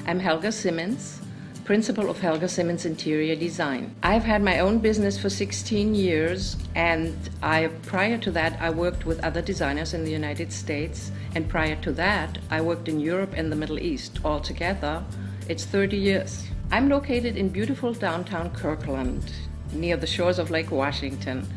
I'm Helga Simmons, principal of Helga Simmons Interior Design. I've had my own business for 16 years, and prior to that I worked with other designers in the United States, and prior to that I worked in Europe and the Middle East. Altogether, it's 30 years. I'm located in beautiful downtown Kirkland, near the shores of Lake Washington,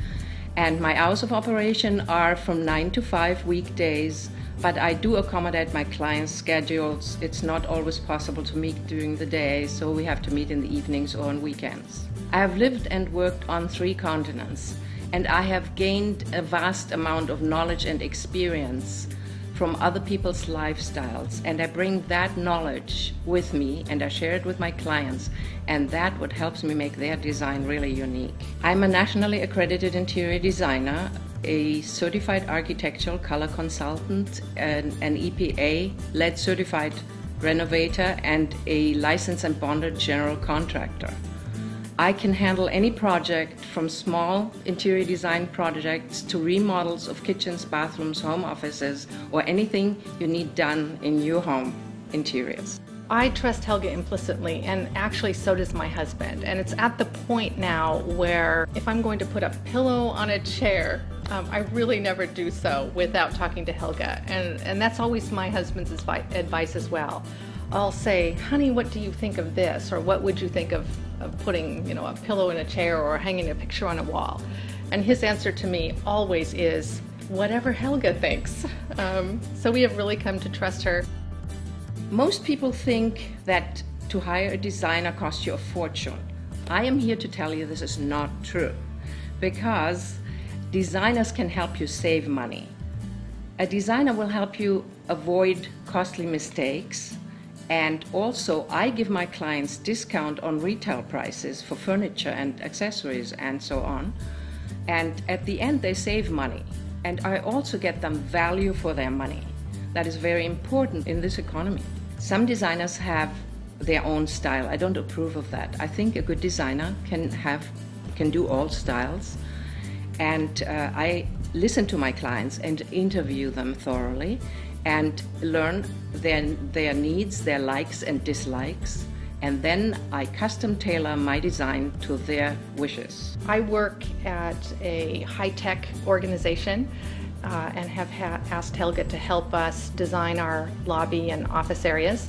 and my hours of operation are from 9 to 5 weekdays, but I do accommodate my clients' schedules. It's not always possible to meet during the day, so we have to meet in the evenings or on weekends. I have lived and worked on 3 continents, and I have gained a vast amount of knowledge and experience from other people's lifestyles, and I bring that knowledge with me and I share it with my clients, and that's what helps me make their design really unique. I'm a nationally accredited interior designer, a certified architectural color consultant, an EPA-led certified renovator, and a licensed and bonded general contractor. I can handle any project from small interior design projects to remodels of kitchens, bathrooms, home offices, or anything you need done in your home interiors. I trust Helga implicitly, and actually so does my husband. And it's at the point now where if I'm going to put a pillow on a chair, I really never do so without talking to Helga. And that's always my husband's advice as well. I'll say, honey, what do you think of this? Or what would you think of putting, a pillow in a chair or hanging a picture on a wall? And his answer to me always is, whatever Helga thinks. So we have really come to trust her. Most people think that to hire a designer costs you a fortune. I am here to tell you this is not true, because designers can help you save money. A designer will help you avoid costly mistakes, and also I give my clients discount on retail prices for furniture and accessories and so on, and at the end they save money, and I also get them value for their money. That is very important in this economy. Some designers have their own style. I don't approve of that. I think a good designer can do all styles, and I listen to my clients and interview them thoroughly and learn their needs, their likes and dislikes, and then I custom tailor my design to their wishes. I work at a high-tech organization and have asked Helga to help us design our lobby and office areas.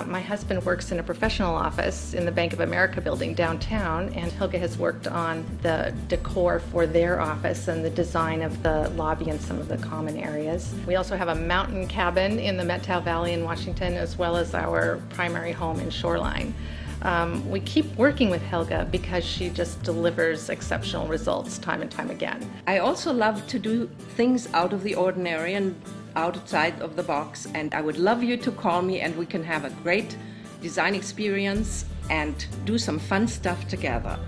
My husband works in a professional office in the Bank of America building downtown, and Helga has worked on the decor for their office and the design of the lobby and some of the common areas. We also have a mountain cabin in the Methow Valley in Washington, as well as our primary home in Shoreline. We keep working with Helga because she just delivers exceptional results time and time again. I also love to do things out of the ordinary and outside of the box, and I would love you to call me and we can have a great design experience and do some fun stuff together.